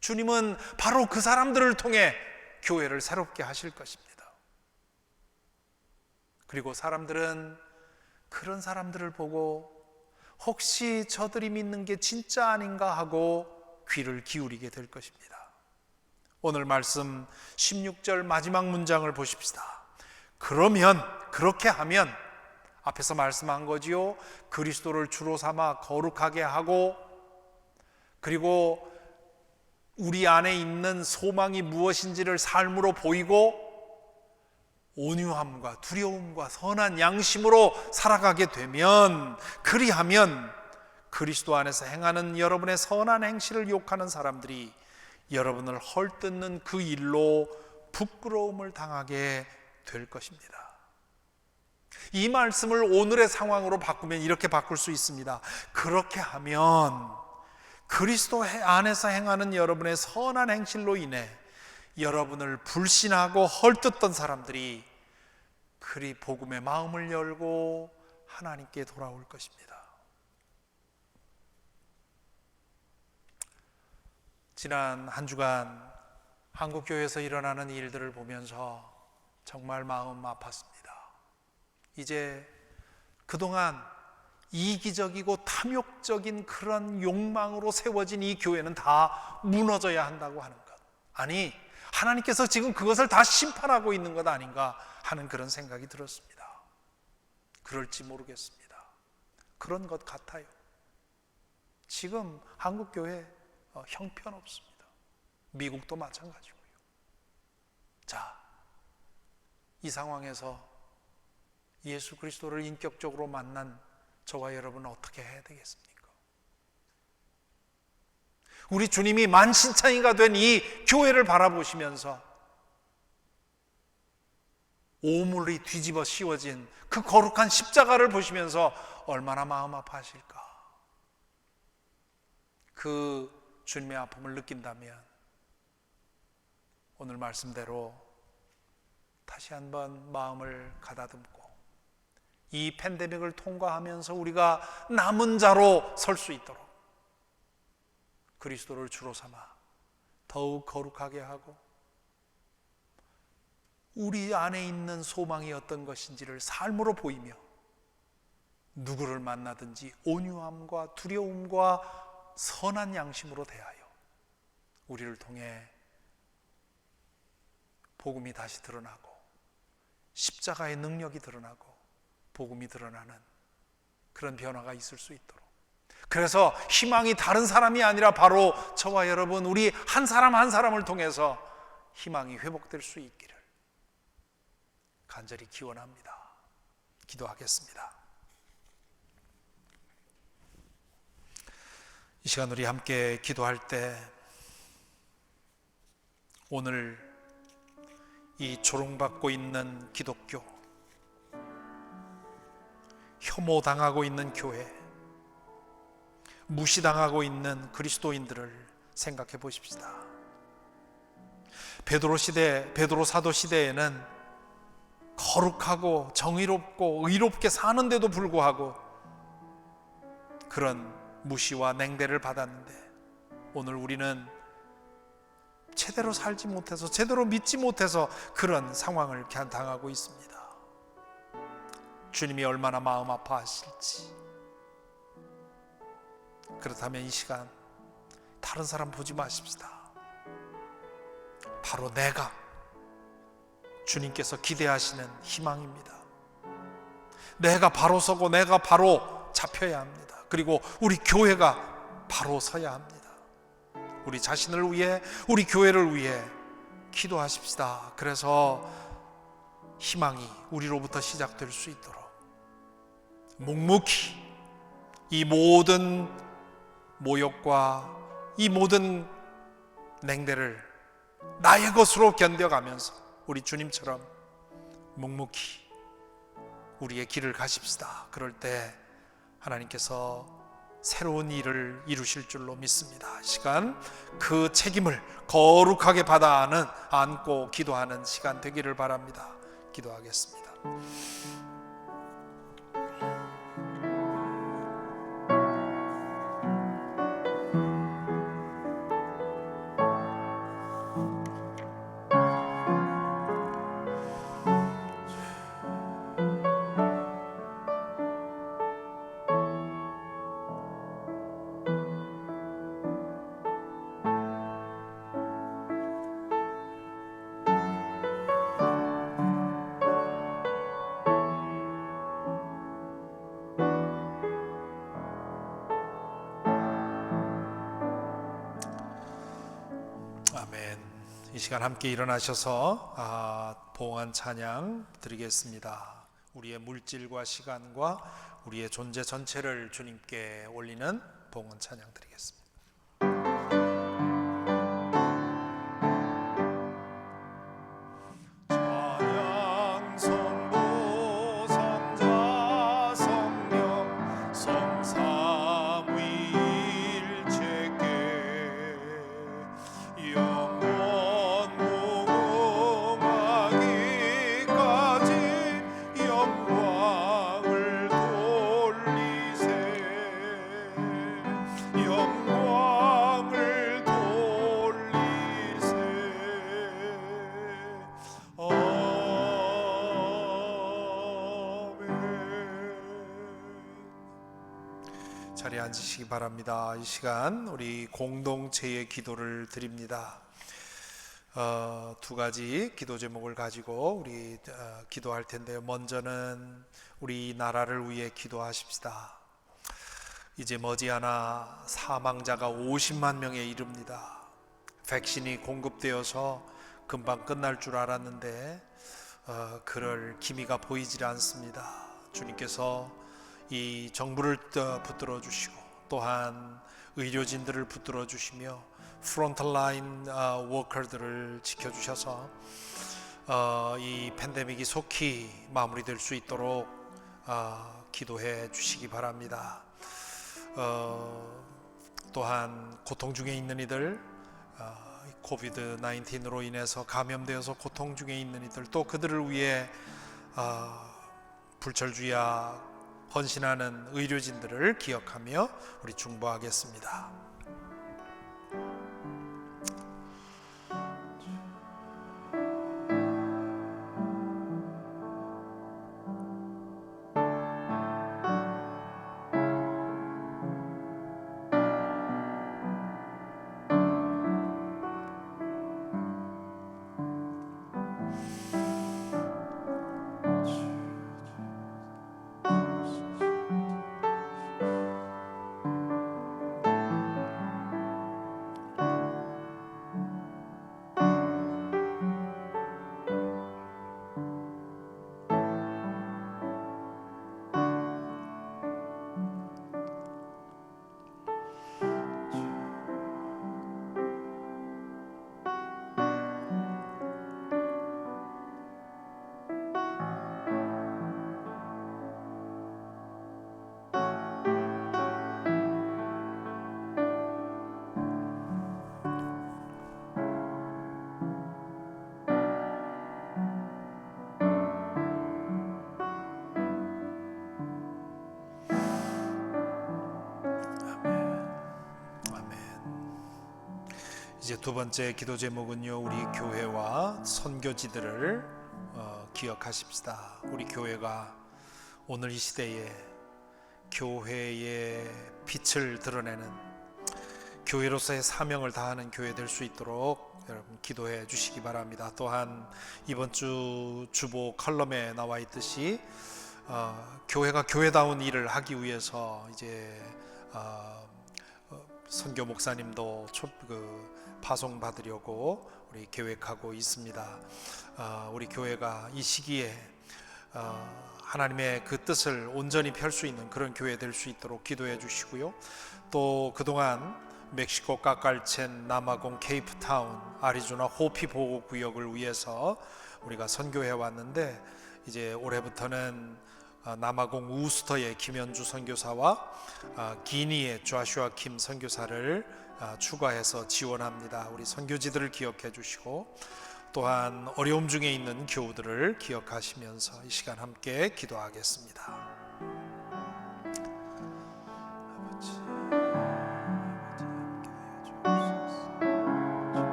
주님은 바로 그 사람들을 통해 교회를 새롭게 하실 것입니다. 그리고 사람들은 그런 사람들을 보고 혹시 저들이 믿는 게 진짜 아닌가 하고 귀를 기울이게 될 것입니다. 오늘 말씀 16절 마지막 문장을 보십시다. 그러면, 그렇게 하면, 앞에서 말씀한 거지요. 그리스도를 주로 삼아 거룩하게 하고, 그리고 우리 안에 있는 소망이 무엇인지를 삶으로 보이고 온유함과 두려움과 선한 양심으로 살아가게 되면, 그리하면 그리스도 안에서 행하는 여러분의 선한 행실을 욕하는 사람들이 여러분을 헐뜯는 그 일로 부끄러움을 당하게 될 것입니다. 이 말씀을 오늘의 상황으로 바꾸면 이렇게 바꿀 수 있습니다. 그렇게 하면 그리스도 안에서 행하는 여러분의 선한 행실로 인해 여러분을 불신하고 헐뜯던 사람들이 그리 복음의 마음을 열고 하나님께 돌아올 것입니다. 지난 한 주간 한국교회에서 일어나는 일들을 보면서 정말 마음 아팠습니다. 이제 그동안 이기적이고 탐욕적인 그런 욕망으로 세워진 이 교회는 다 무너져야 한다고 하는 것. 아니, 하나님께서 지금 그것을 다 심판하고 있는 것 아닌가 하는 그런 생각이 들었습니다. 그럴지 모르겠습니다. 그런 것 같아요. 지금 한국교회 형편없습니다. 미국도 마찬가지고요. 자, 이 상황에서 예수 그리스도를 인격적으로 만난 저와 여러분은 어떻게 해야 되겠습니까? 우리 주님이 만신창이가 된 이 교회를 바라보시면서 오물이 뒤집어 씌워진 그 거룩한 십자가를 보시면서 얼마나 마음 아파하실까? 그 주님의 아픔을 느낀다면 오늘 말씀대로 다시 한번 마음을 가다듬고 이 팬데믹을 통과하면서 우리가 남은 자로 설 수 있도록 그리스도를 주로 삼아 더욱 거룩하게 하고 우리 안에 있는 소망이 어떤 것인지를 삶으로 보이며 누구를 만나든지 온유함과 두려움과 선한 양심으로 대하여 우리를 통해 복음이 다시 드러나고 십자가의 능력이 드러나고 복음이 드러나는 그런 변화가 있을 수 있도록, 그래서 희망이 다른 사람이 아니라 바로 저와 여러분 우리 한 사람 한 사람을 통해서 희망이 회복될 수 있기를 간절히 기원합니다. 기도하겠습니다. 이 시간 우리 함께 기도할 때 오늘 이 조롱받고 있는 기독교, 혐오당하고 있는 교회, 무시당하고 있는 그리스도인들을 생각해 보십시다. 베드로 사도 시대에는 거룩하고 정의롭고 의롭게 사는데도 불구하고 그런 무시와 냉대를 받았는데 오늘 우리는 제대로 살지 못해서 제대로 믿지 못해서 그런 상황을 당하고 있습니다. 주님이 얼마나 마음 아파하실지. 그렇다면 이 시간 다른 사람 보지 마십시다. 바로 내가 주님께서 기대하시는 희망입니다. 내가 바로 서고 내가 바로 잡혀야 합니다. 그리고 우리 교회가 바로 서야 합니다. 우리 자신을 위해, 우리 교회를 위해 기도하십시다. 그래서 희망이 우리로부터 시작될 수 있도록 묵묵히 이 모든 모욕과 이 모든 냉대를 나의 것으로 견뎌가면서 우리 주님처럼 묵묵히 우리의 길을 가십시다. 그럴 때 하나님께서 새로운 일을 이루실 줄로 믿습니다. 시간 그 책임을 거룩하게 받아 안고 기도하는 시간 되기를 바랍니다. 기도하겠습니다. 아멘. 이 시간 함께 일어나셔서 봉헌 찬양 드리겠습니다. 우리의 물질과 시간과 우리의 존재 전체를 주님께 올리는 봉헌 찬양 드리겠습니다.
영광
자리에 앉으시기 바랍니다. 이 시간 우리 공동체의 기도를 드립니다. 두 가지 기도 제목을 가지고 우리 기도할 텐데요. 먼저는 우리 나라를 위해 기도하십시다. 이제 머지않아 사망자가 50만 명에 이릅니다. 백신이 공급되어서 금방 끝날 줄 알았는데 그럴 기미가 보이질 않습니다. 주님께서 이 정부를 붙들어 주시고 또한 의료진들을 붙들어 주시며 프론트라인 워커들을 지켜주셔서 이 팬데믹이 속히 마무리될 수 있도록 기도해 주시기 바랍니다. 또한 고통 중에 있는 이들, 코비드 19으로 인해서 감염되어서 고통 중에 있는 이들, 또 그들을 위해 불철주야 헌신하는 의료진들을 기억하며 우리 중보하겠습니다. 이제 두 번째 기도 제목은요, 우리 교회와 선교지들을 기억하십시다. 우리 교회가 오늘 이 시대에 교회의 빛을 드러내는 교회로서의 사명을 다하는 교회 될 수 있도록 여러분 기도해 주시기 바랍니다. 또한 이번 주 주보 컬럼에 나와 있듯이 교회가 교회다운 일을 하기 위해서 이제 선교 목사님도 파송 받으려고 우리 계획하고 있습니다. 우리 교회가 이 시기에 하나님의 그 뜻을 온전히 펼 수 있는 그런 교회 될 수 있도록 기도해 주시고요. 또 그동안 멕시코 까깔첸, 남아공, 케이프타운, 아리조나 호피 보호 구역을 위해서 우리가 선교해 왔는데 이제 올해부터는 남아공 우스터의 김현주 선교사와 기니의 조슈아 킴 선교사를 추가해서 지원합니다. 우리 선교지들을 기억해 주시고 또한 어려움 중에 있는 교우들을 기억하시면서 이 시간 함께 기도하겠습니다.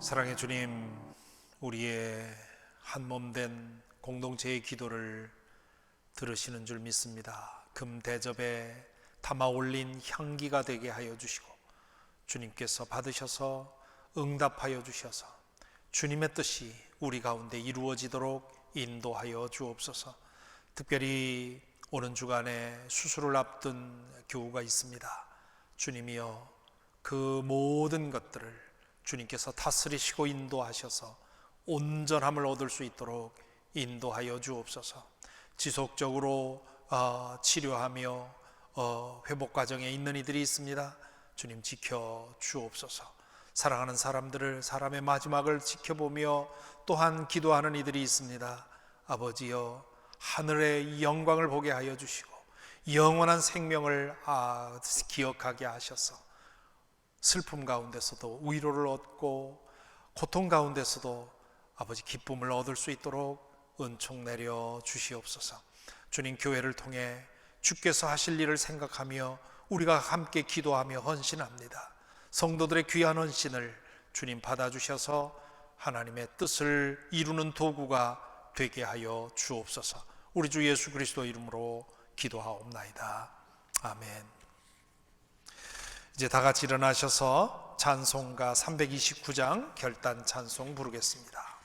사랑의 주님, 우리의 한 몸 된 공동체의 기도를 들으시는 줄 믿습니다. 금 대접에 담아 올린 향기가 되게 하여 주시고 주님께서 받으셔서 응답하여 주셔서 주님의 뜻이 우리 가운데 이루어지도록 인도하여 주옵소서. 특별히 오는 주간에 수술을 앞둔 교우가 있습니다. 주님이여, 그 모든 것들을 주님께서 다스리시고 인도하셔서 온전함을 얻을 수 있도록 인도하여 주옵소서. 지속적으로 치료하며 회복 과정에 있는 이들이 있습니다. 주님 지켜 주옵소서. 사랑하는 사람들을, 사람의 마지막을 지켜보며 또한 기도하는 이들이 있습니다. 아버지여, 하늘의 영광을 보게 하여 주시고 영원한 생명을 기억하게 하셔서 슬픔 가운데서도 위로를 얻고 고통 가운데서도 아버지 기쁨을 얻을 수 있도록 은총 내려 주시옵소서. 주님, 교회를 통해 주께서 하실 일을 생각하며 우리가 함께 기도하며 헌신합니다. 성도들의 귀한 헌신을 주님 받아주셔서 하나님의 뜻을 이루는 도구가 되게 하여 주옵소서. 우리 주 예수 그리스도 이름으로 기도하옵나이다. 아멘. 이제 다 같이 일어나셔서 찬송가 329장 결단 찬송 부르겠습니다.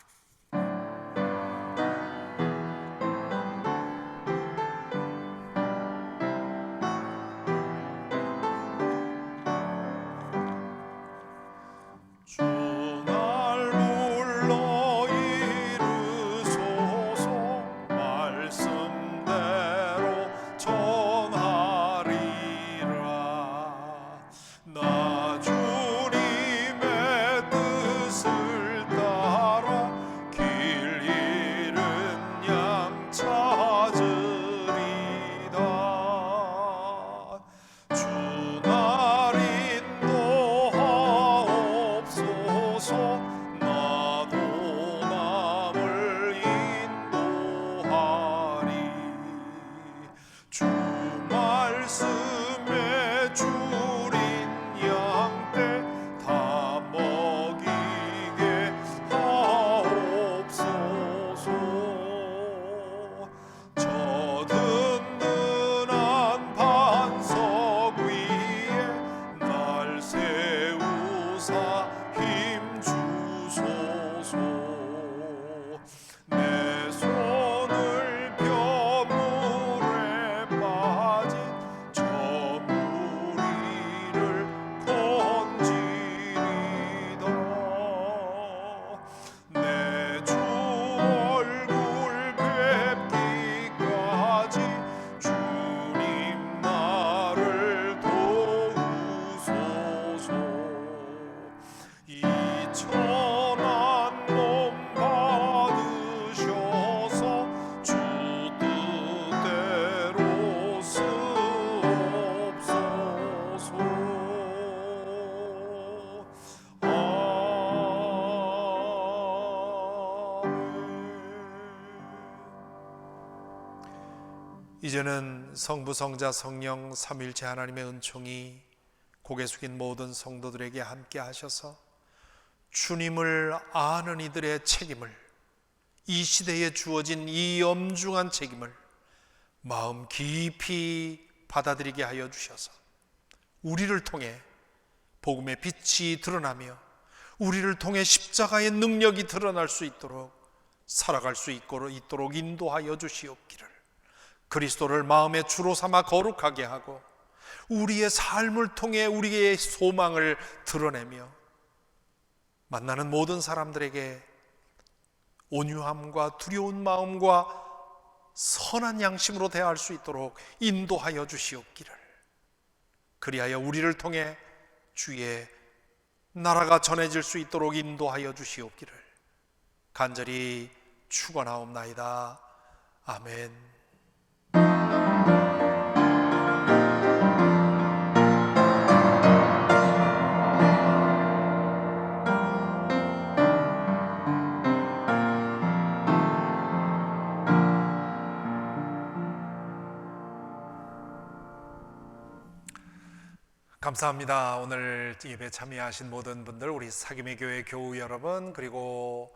이제는 성부, 성자, 성령 삼위일체 하나님의 은총이 고개 숙인 모든 성도들에게 함께 하셔서 주님을 아는 이들의 책임을, 이 시대에 주어진 이 엄중한 책임을 마음 깊이 받아들이게 하여 주셔서 우리를 통해 복음의 빛이 드러나며 우리를 통해 십자가의 능력이 드러날 수 있도록 살아갈 수 있도록 인도하여 주시옵기를, 그리스도를 마음의 주로 삼아 거룩하게 하고 우리의 삶을 통해 우리의 소망을 드러내며 만나는 모든 사람들에게 온유함과 두려운 마음과 선한 양심으로 대할 수 있도록 인도하여 주시옵기를, 그리하여 우리를 통해 주의 나라가 전해질 수 있도록 인도하여 주시옵기를 간절히 축원하옵나이다. 아멘. 감사합니다. 오늘 예배 참여하신 모든 분들, 우리 사김의 교회 교우 여러분, 그리고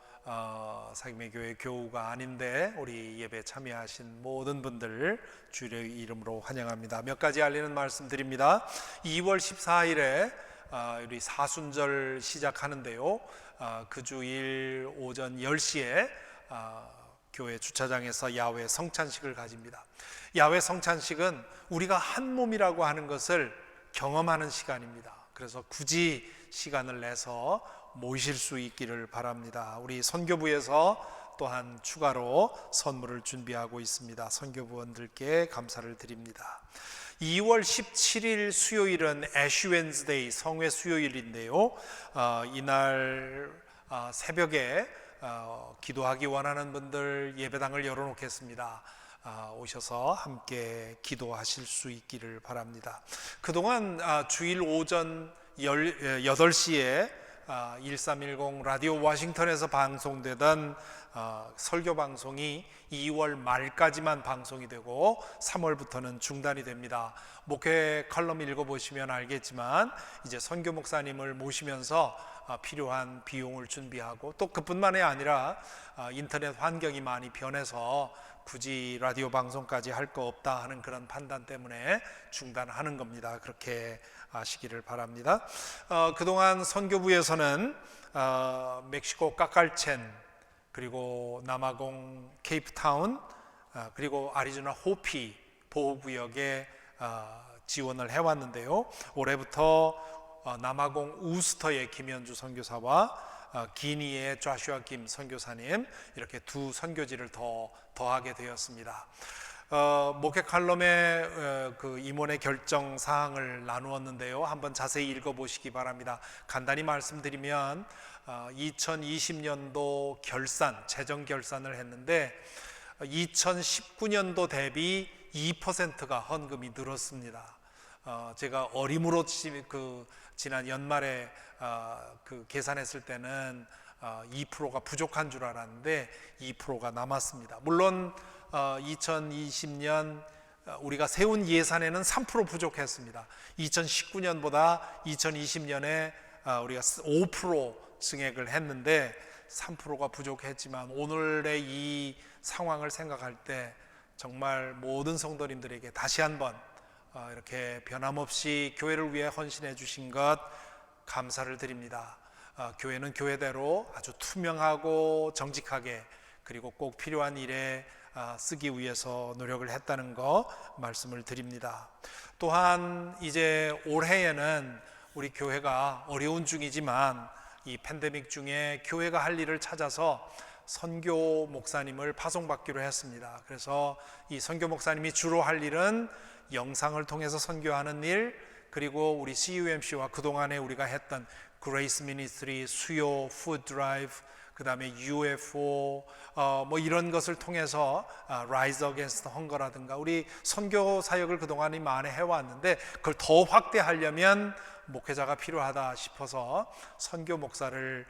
사김의 교회 교우가 아닌데 우리 예배 참여하신 모든 분들 주의 이름으로 환영합니다. 몇 가지 알리는 말씀 드립니다. 2월 14일에 우리 사순절 시작하는데요, 그 주일 오전 10시에 교회 주차장에서 야외 성찬식을 가집니다. 야외 성찬식은 우리가 한 몸이라고 하는 것을 경험하는 시간입니다. 그래서 굳이 시간을 내서 모이실 수 있기를 바랍니다. 우리 선교부에서 또한 추가로 선물을 준비하고 있습니다. 선교부원들께 감사를 드립니다.
2월 17일 수요일은 애쉬 웬즈데이, 성회 수요일인데요. 이날 새벽에 기도하기 원하는 분들 예배당을 열어놓겠습니다. 오셔서 함께 기도하실 수 있기를 바랍니다. 그동안 주일 오전 8시에 1310 라디오 워싱턴에서 방송되던 설교 방송이 2월 말까지만 방송이 되고 3월부터는 중단이 됩니다. 목회 칼럼 읽어보시면 알겠지만 이제 선교 목사님을 모시면서 필요한 비용을 준비하고, 또 그뿐만이 아니라 인터넷 환경이 많이 변해서 굳이 라디오 방송까지 할 거 없다 하는 그런 판단 때문에 중단하는 겁니다. 그렇게 아시기를 바랍니다. 그동안 선교부에서는 멕시코 까깔첸, 그리고 남아공 케이프타운, 그리고 아리조나 호피 보호구역에 지원을 해왔는데요. 올해부터 남아공 우스터의 김현주 선교사와 기니의 좌슈아 김 선교사님, 이렇게 두 선교지를 더하게 되었습니다. 목회 칼럼에 그 임원의 결정 사항을 나누었는데요. 한번 자세히 읽어보시기 바랍니다. 간단히 말씀드리면 2020년도 재정 결산을 했는데 2019년도 대비 2%가 헌금이 늘었습니다. 제가 어림으로 지난 연말에 그 계산했을 때는 2%가 부족한 줄 알았는데 2%가 남았습니다. 물론 2020년 우리가 세운 예산에는 3% 부족했습니다. 2019년보다 2020년에 우리가 5% 증액을 했는데 3%가 부족했지만, 오늘의 이 상황을 생각할 때 정말 모든 성도님들에게 다시 한번 이렇게 변함없이 교회를 위해 헌신해 주신 것 감사를 드립니다. 교회는 교회대로 아주 투명하고 정직하게, 그리고 꼭 필요한 일에 쓰기 위해서 노력을 했다는 거 말씀을 드립니다. 또한 이제 올해에는 우리 교회가 어려운 중이지만 이 팬데믹 중에 교회가 할 일을 찾아서 선교 목사님을 파송받기로 했습니다. 그래서 이 선교 목사님이 주로 할 일은 영상을 통해서 선교하는 일, 그리고 우리 CUMC와 그동안에 우리가 했던 그레이스 미니스트리, 수요, 푸드 드라이브, 그 다음에 UFO 뭐 이런 것을 통해서 Rise Against Hunger라든가 우리 선교 사역을 그동안에 많이 해왔는데, 그걸 더 확대하려면 목회자가 필요하다 싶어서 선교 목사를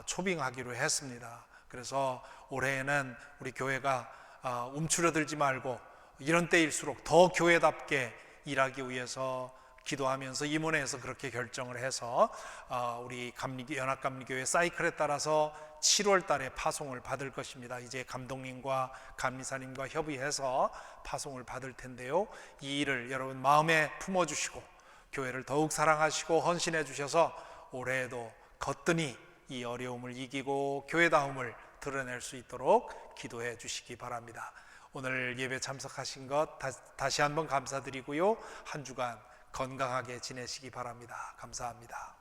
초빙하기로 했습니다. 그래서 올해에는 우리 교회가 움츠러들지 말고 이런 때일수록 더 교회답게 일하기 위해서 기도하면서 임원회에서 그렇게 결정을 해서 우리 연합감리교회 사이클에 따라서 7월 달에 파송을 받을 것입니다. 이제 감독님과 감리사님과 협의해서 파송을 받을 텐데요. 이 일을 여러분 마음에 품어주시고 교회를 더욱 사랑하시고 헌신해 주셔서 올해에도 거뜬히 이 어려움을 이기고 교회다움을 드러낼 수 있도록 기도해 주시기 바랍니다. 오늘 예배 참석하신 것 다시 한번 감사드리고요. 한 주간 건강하게 지내시기 바랍니다. 감사합니다.